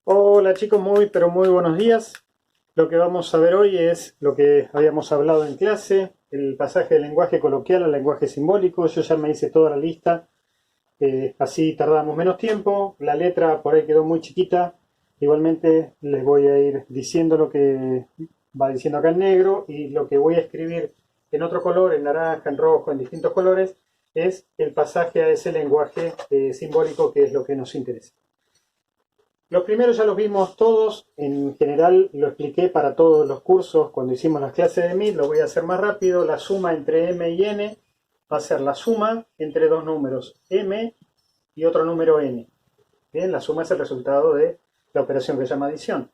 Hola chicos, pero muy buenos días. Lo que vamos a ver hoy es lo que habíamos hablado en clase, el pasaje del lenguaje coloquial al lenguaje simbólico. Yo ya me hice toda la lista, así tardamos menos tiempo. La letra por ahí quedó muy chiquita. Igualmente les voy a ir diciendo lo que va diciendo acá en negro y lo que voy a escribir en otro color, en naranja, en rojo, en distintos colores, es el pasaje a ese lenguaje simbólico que es lo que nos interesa. Los primeros ya los vimos todos, en general lo expliqué para todos los cursos cuando hicimos las clases de MIT, lo voy a hacer más rápido. La suma entre m y n va a ser la suma entre dos números, m y otro número n. Bien, la suma es el resultado de la operación que se llama adición.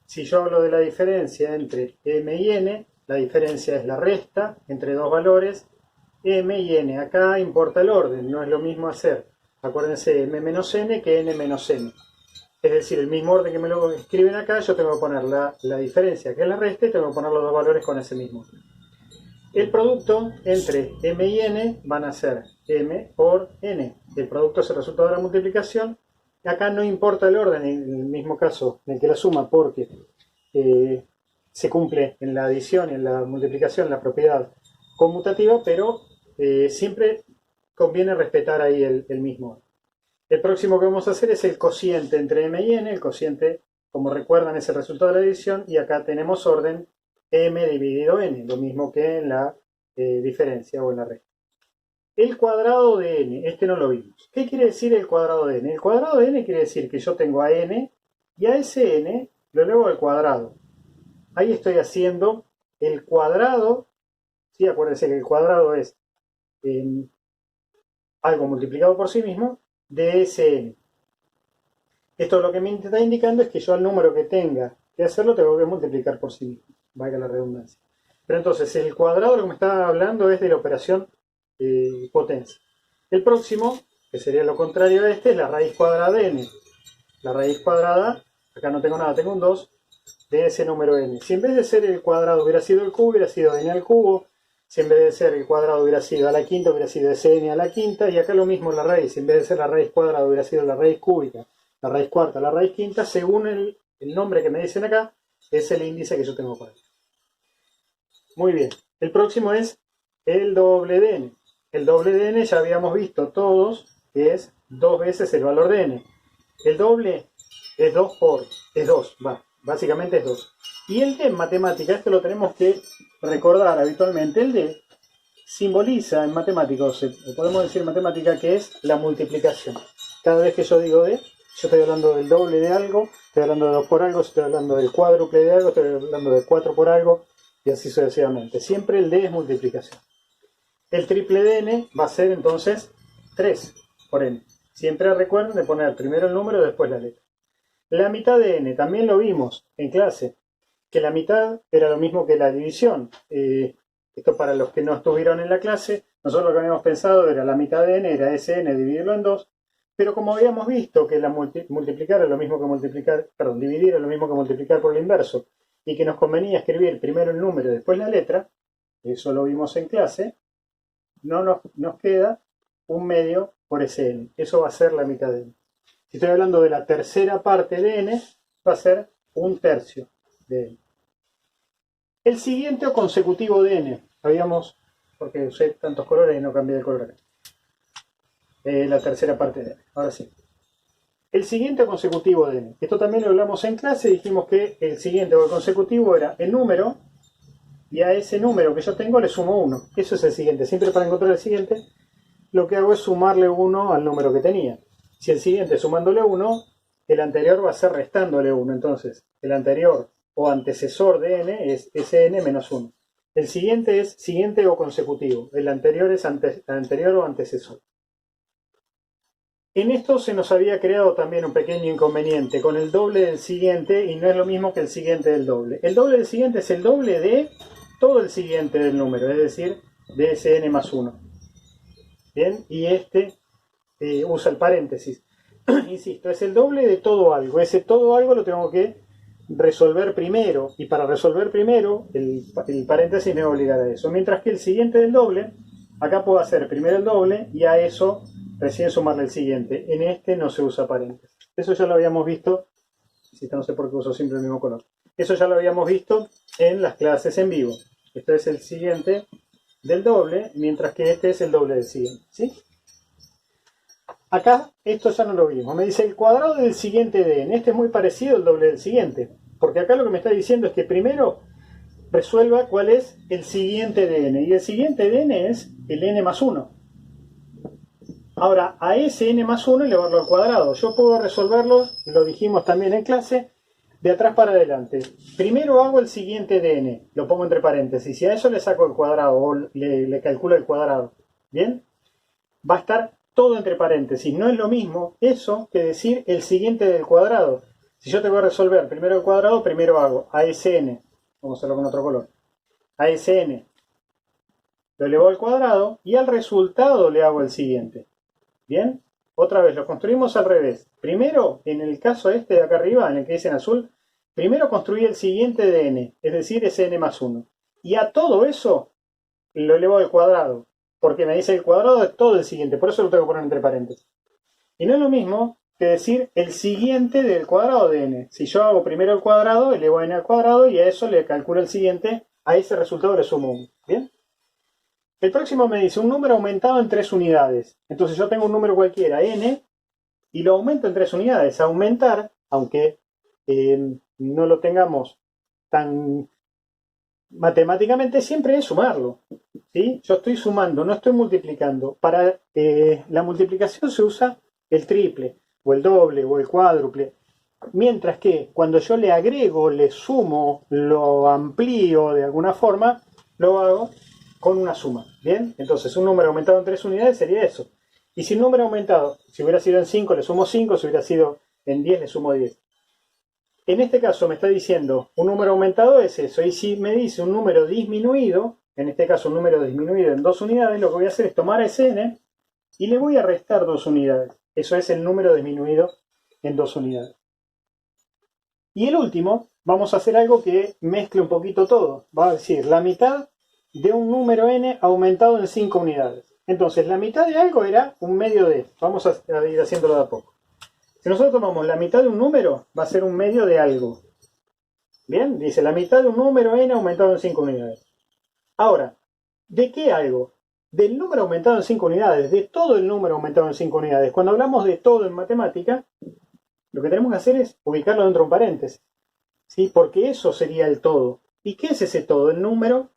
Si yo hablo de la diferencia entre m y n, la diferencia es la resta entre dos valores, m y n. Acá importa el orden, no es lo mismo hacer, acuérdense, m menos n que n menos n. Es decir, el mismo orden que me lo escriben acá, yo tengo que poner la diferencia, que es la resta, y tengo que poner los dos valores con ese mismo. El producto entre m y n van a ser m por n. El producto es el resultado de la multiplicación. Acá no importa el orden, en el mismo caso en el que la suma, porque se cumple en la adición y en la multiplicación la propiedad conmutativa, pero siempre conviene respetar ahí el mismo orden. El próximo que vamos a hacer es el cociente entre m y n. El cociente, como recuerdan, es el resultado de la división y acá tenemos orden m dividido n, lo mismo que en la diferencia o en la resta. El cuadrado de n, este no lo vimos. ¿Qué quiere decir el cuadrado de n? El cuadrado de n quiere decir que yo tengo a n y a ese n lo elevo al cuadrado. Ahí estoy haciendo el cuadrado, ¿sí? Acuérdense que el cuadrado es algo multiplicado por sí mismo, de ese n. Esto lo que me está indicando es que yo al número que tenga que hacerlo tengo que multiplicar por sí mismo, valga la redundancia. Pero entonces el cuadrado lo que me está hablando es de la operación potencia. El próximo, que sería lo contrario a este, es la raíz cuadrada de n. La raíz cuadrada, acá no tengo nada, tengo un 2 de ese número n. Si en vez de ser el cuadrado hubiera sido el cubo, hubiera sido n al cubo. Si en vez de ser el cuadrado hubiera sido a la quinta, hubiera sido sn a la quinta. Y acá lo mismo la raíz. Si en vez de ser la raíz cuadrada hubiera sido la raíz cúbica, la raíz cuarta, la raíz quinta, según el nombre que me dicen acá, es el índice que yo tengo por ahí. Muy bien. El próximo es el doble de n. El doble de n ya habíamos visto todos que es 2 veces el valor de n. El doble es 2 por, es 2, básicamente es 2. Y el d en matemática, esto lo tenemos que recordar habitualmente, el d simboliza en matemáticos, o podemos decir en matemática, que es la multiplicación. Cada vez que yo digo d, yo estoy hablando del doble de algo, estoy hablando de 2 por algo, estoy hablando del cuádruple de algo, estoy hablando de 4 por algo, y así sucesivamente. Siempre el d es multiplicación. El triple de n va a ser entonces 3 por n. Siempre recuerden de poner primero el número y después la letra. La mitad de n, también lo vimos en clase, que la mitad era lo mismo que la división. Esto para los que no estuvieron en la clase, nosotros lo que habíamos pensado era la mitad de n, era ese n, dividirlo en 2, pero como habíamos visto que multiplicar es lo mismo que multiplicar, perdón, dividir es lo mismo que multiplicar por el inverso, y que nos convenía escribir primero el número y después la letra, eso lo vimos en clase, no nos queda un medio por ese n. Eso va a ser la mitad de n. Si estoy hablando de la tercera parte de n, va a ser un tercio de n. El siguiente o consecutivo de n, habíamos, porque usé tantos colores y no cambié de color acá. La tercera parte de n, ahora sí. El siguiente o consecutivo de n. Esto también lo hablamos en clase, dijimos que el siguiente o el consecutivo era el número, y a ese número que yo tengo le sumo 1. Eso es el siguiente. Siempre para encontrar el siguiente, lo que hago es sumarle 1 al número que tenía. Si el siguiente sumándole 1, el anterior va a ser restándole 1. Entonces, el anterior o antecesor de n es sn menos 1. El siguiente es siguiente o consecutivo. El anterior es anterior o antecesor. En esto se nos había creado también un pequeño inconveniente con el doble del siguiente, y no es lo mismo que el siguiente del doble. El doble del siguiente es el doble de todo el siguiente del número, es decir, de sn más 1. Bien, y este usa el paréntesis. Insisto, es el doble de todo algo. Ese todo algo lo tengo que resolver primero, y para resolver primero el paréntesis me va a obligar a eso. Mientras que el siguiente del doble, acá puedo hacer primero el doble y a eso recién sumarle el siguiente. En este no se usa paréntesis. Eso ya lo habíamos visto Insisto, no sé por qué uso siempre el mismo color. Eso ya lo habíamos visto en las clases en vivo. Este es el siguiente del doble, mientras que este es el doble del siguiente, ¿sí? Acá esto ya no lo vimos. Me dice el cuadrado del siguiente de n. Este es muy parecido al doble del siguiente. Porque acá lo que me está diciendo es que primero resuelva cuál es el siguiente de n. Y el siguiente de n es el n más 1. Ahora, a ese n más 1 elevarlo al cuadrado. Yo puedo resolverlo, lo dijimos también en clase, de atrás para adelante. Primero hago el siguiente de n. Lo pongo entre paréntesis. Y a eso le saco el cuadrado o le calculo el cuadrado. ¿Bien? Va a estar todo entre paréntesis. No es lo mismo eso que decir el siguiente del cuadrado. Si yo tengo que resolver primero el cuadrado, primero hago a ese n. Vamos a hacerlo con otro color. A ese n lo elevo al cuadrado y al resultado le hago el siguiente. ¿Bien? Otra vez, lo construimos al revés. Primero, en el caso este de acá arriba, en el que dice en azul, primero construí el siguiente de n, es decir, ese n más 1. Y a todo eso lo elevo al cuadrado, porque me dice el cuadrado de todo el siguiente, por eso lo tengo que poner entre paréntesis. Y no es lo mismo que decir el siguiente del cuadrado de n. Si yo hago primero el cuadrado, elevo a n al cuadrado y a eso le calculo el siguiente, a ese resultado le sumo 1. ¿Bien? El próximo me dice un número aumentado en 3 unidades. Entonces yo tengo un número cualquiera, n, y lo aumento en 3 unidades. Aumentar, aunque no lo tengamos tan matemáticamente, siempre es sumarlo. ¿Sí? Yo estoy sumando, no estoy multiplicando. Para la multiplicación se usa el triple, o el doble, o el cuádruple. Mientras que cuando yo le agrego, le sumo, lo amplío de alguna forma, lo hago con una suma. ¿Bien? Entonces un número aumentado en 3 unidades sería eso. Y si un número aumentado, si hubiera sido en 5, le sumo 5, si hubiera sido en 10, le sumo 10. En este caso me está diciendo un número aumentado es eso. Y si me dice un número disminuido, en este caso un número disminuido en 2 unidades, lo que voy a hacer es tomar ese n y le voy a restar 2 unidades. Eso es el número disminuido en 2 unidades. Y el último, vamos a hacer algo que mezcle un poquito todo. Va a decir la mitad de un número n aumentado en 5 unidades. Entonces, la mitad de algo era un medio de. Vamos a ir haciéndolo de a poco. Si nosotros tomamos la mitad de un número, va a ser un medio de algo. Bien, dice la mitad de un número n aumentado en 5 unidades. Ahora, ¿de qué algo? Del número aumentado en 5 unidades, de todo el número aumentado en 5 unidades. Cuando hablamos de todo en matemática, lo que tenemos que hacer es ubicarlo dentro de un paréntesis. ¿Sí? Porque eso sería el todo. ¿Y qué es ese todo? El número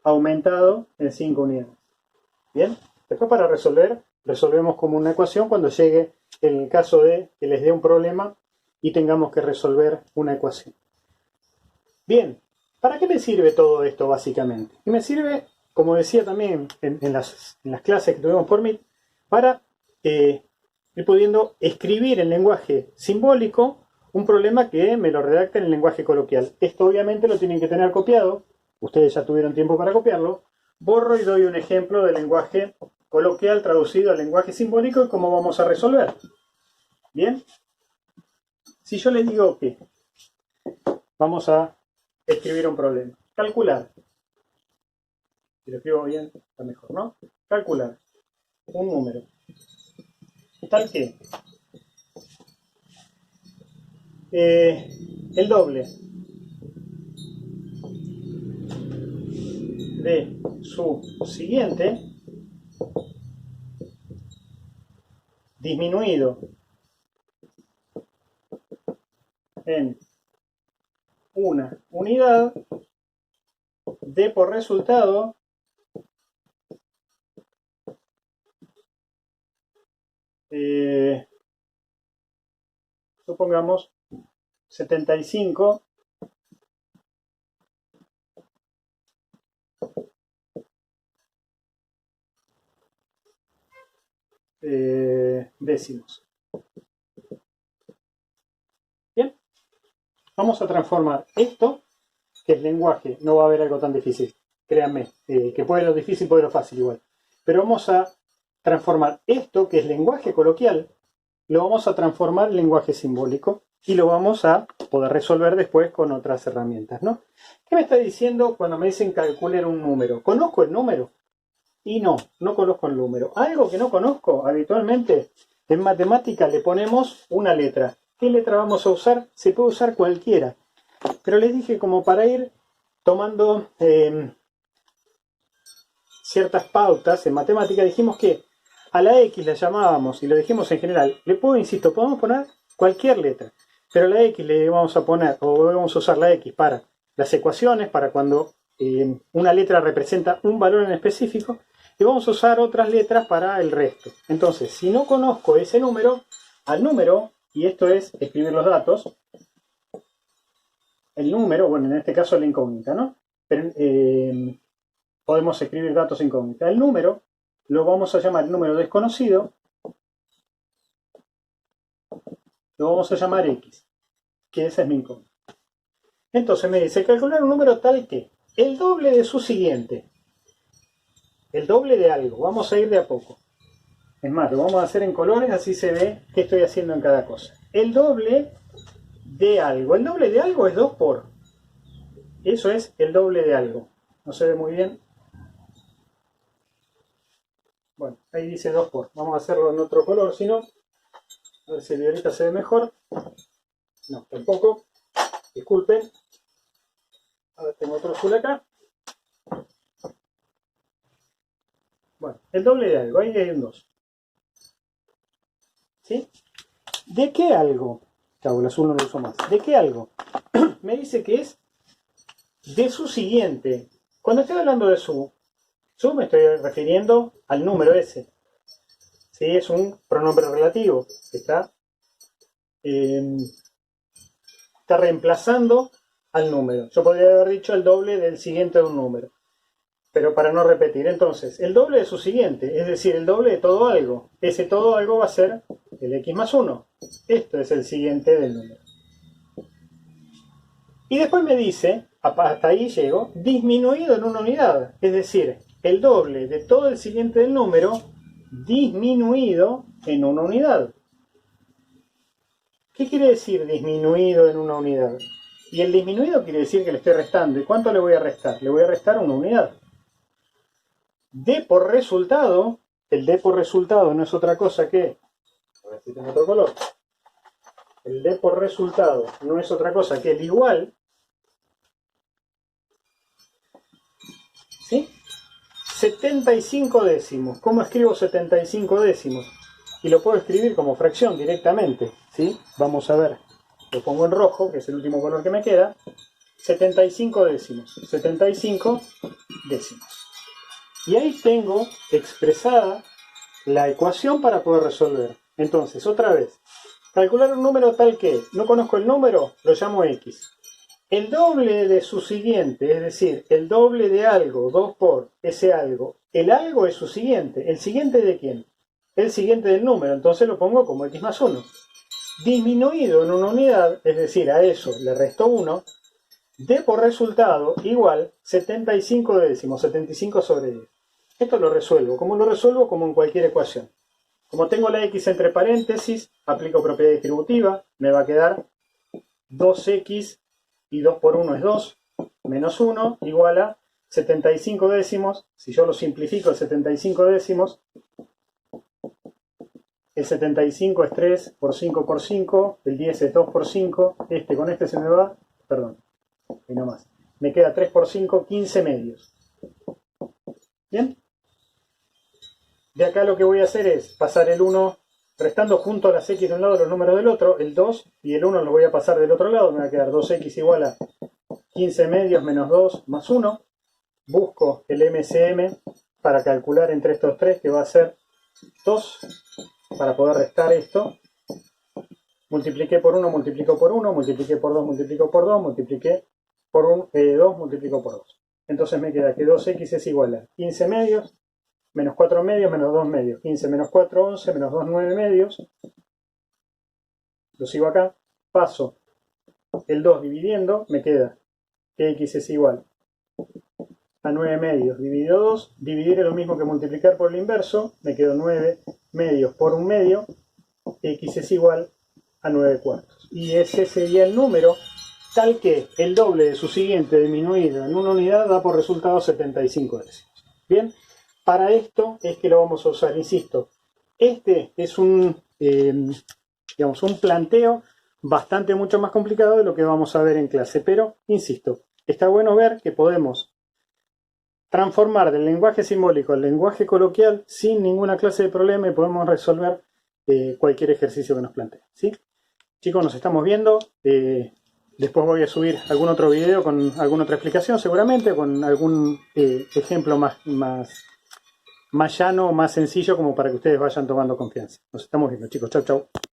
aumentado en 5 unidades. Bien, después para resolver, resolvemos como una ecuación cuando llegue el caso de que les dé un problema y tengamos que resolver una ecuación. Bien, ¿para qué me sirve todo esto básicamente? Y me sirve, como decía también en las clases que tuvimos por Meet, para ir pudiendo escribir en lenguaje simbólico un problema que me lo redacte en el lenguaje coloquial. Esto obviamente lo tienen que tener copiado. Ustedes ya tuvieron tiempo para copiarlo. Borro y doy un ejemplo de lenguaje coloquial traducido al lenguaje simbólico y cómo vamos a resolver. ¿Bien? Si yo les digo que vamos a escribir un problema. Calcular. Si lo escribo bien, está mejor, ¿no? Calcular un número. Tal que el doble de su siguiente disminuido en una unidad dé por resultado supongamos 75 décimos. Bien, vamos a transformar esto, que es lenguaje, no va a haber algo tan difícil, créanme, que puede lo difícil, puede lo fácil igual, pero vamos a transformar esto, que es lenguaje coloquial, lo vamos a transformar en lenguaje simbólico y lo vamos a poder resolver después con otras herramientas, ¿no? ¿Qué me está diciendo cuando me dicen calcular un número? ¿Conozco el número? Y no conozco el número. Algo que no conozco, habitualmente en matemática le ponemos una letra. ¿Qué letra vamos a usar? Se puede usar cualquiera. Pero les dije como para ir tomando ciertas pautas en matemática, dijimos que a la X la llamábamos, y lo dijimos en general, le puedo, insisto, podemos poner cualquier letra, pero a la X le vamos a poner, o vamos a usar la X para las ecuaciones, para cuando una letra representa un valor en específico, y vamos a usar otras letras para el resto. Entonces, si no conozco ese número, al número, y esto es escribir los datos, el número, bueno, en este caso la incógnita, ¿no? Pero, podemos escribir datos incógnitas. El número lo vamos a llamar número desconocido, lo vamos a llamar X, que esa es mi incógnita. Entonces me dice calcular un número tal que el doble de su siguiente, el doble de algo, vamos a ir de a poco. Es más, lo vamos a hacer en colores, así se ve qué estoy haciendo en cada cosa. El doble de algo, el doble de algo es 2 por. Eso es el doble de algo. No se ve muy bien. Bueno, ahí dice 2 por. Vamos a hacerlo en otro color, si no. A ver si el violeta se ve mejor. No, tampoco. Disculpen. Ahora tengo otro azul acá. Bueno, el doble de algo. Ahí hay un 2. ¿Sí? ¿De qué algo? Claro, el azul no lo uso más. ¿De qué algo? Me dice que es de su siguiente. Cuando estoy hablando de su me estoy refiriendo al número ese. ¿Sí? Es un pronombre relativo. Está reemplazando al número. Yo podría haber dicho el doble del siguiente de un número. Pero para no repetir, entonces, el doble de su siguiente, es decir, el doble de todo algo. Ese todo algo va a ser el x más 1. Esto es el siguiente del número. Y después me dice, hasta ahí llego, disminuido en una unidad. Es decir, el doble de todo el siguiente del número disminuido en una unidad. ¿Qué quiere decir disminuido en una unidad? Y el disminuido quiere decir que le estoy restando. ¿Y cuánto le voy a restar? Le voy a restar una unidad. D por resultado, el D por resultado no es otra cosa que, a ver si tengo otro color, el D por resultado no es otra cosa que el igual, ¿sí? 75 décimos. ¿Cómo escribo 75 décimos? Y lo puedo escribir como fracción directamente, ¿sí? Vamos a ver, lo pongo en rojo, que es el último color que me queda, 75 décimos, 75 décimos. Y ahí tengo expresada la ecuación para poder resolver. Entonces, otra vez, calcular un número tal que no conozco el número, lo llamo X. El doble de su siguiente, es decir, el doble de algo, 2 por ese algo. El algo es su siguiente. ¿El siguiente de quién? El siguiente del número, entonces lo pongo como X más 1. Disminuido en una unidad, es decir, a eso le resto 1, D por resultado igual 75 décimos, 75 sobre 10. Esto lo resuelvo. ¿Cómo lo resuelvo? Como en cualquier ecuación. Como tengo la X entre paréntesis, aplico propiedad distributiva, me va a quedar 2X y 2 por 1 es 2, menos 1 igual a 75 décimos. Si yo lo simplifico, el 75 décimos, el 75 es 3 por 5 por 5, el 10 es 2 por 5, con este se me va, perdón, y no más. Me queda 3 por 5, 15 medios. ¿Bien? De acá lo que voy a hacer es pasar el 1, restando junto a las X de un lado los números del otro, el 2 y el 1 lo voy a pasar del otro lado, me va a quedar 2X igual a 15 medios menos 2 más 1. Busco el MCM para calcular entre estos tres, que va a ser 2, para poder restar esto. Multipliqué por 1, multiplico por 1, multipliqué por 2, multiplico por 2, multipliqué por 2, multiplico por 2. Entonces me queda que 2X es igual a 15 medios, menos 4 medios, menos 2 medios. 15 menos 4, 11, menos 2, 9 medios. Lo sigo acá. Paso el 2 dividiendo, me queda que X es igual a 9 medios dividido 2. Dividir es lo mismo que multiplicar por el inverso. Me quedo 9 medios por 1 medio. X es igual a 9 cuartos. Y ese sería el número tal que el doble de su siguiente disminuido en una unidad da por resultado 75 décimos. Bien, para esto es que lo vamos a usar, insisto. Este es un planteo mucho más complicado de lo que vamos a ver en clase. Pero, insisto, está bueno ver que podemos transformar del lenguaje simbólico al lenguaje coloquial sin ninguna clase de problema y podemos resolver cualquier ejercicio que nos plantee, ¿sí? Chicos, nos estamos viendo. Después voy a subir algún otro video con alguna otra explicación, seguramente, con algún ejemplo más llano, más sencillo, como para que ustedes vayan tomando confianza. Nos estamos viendo, chicos. Chau, chau.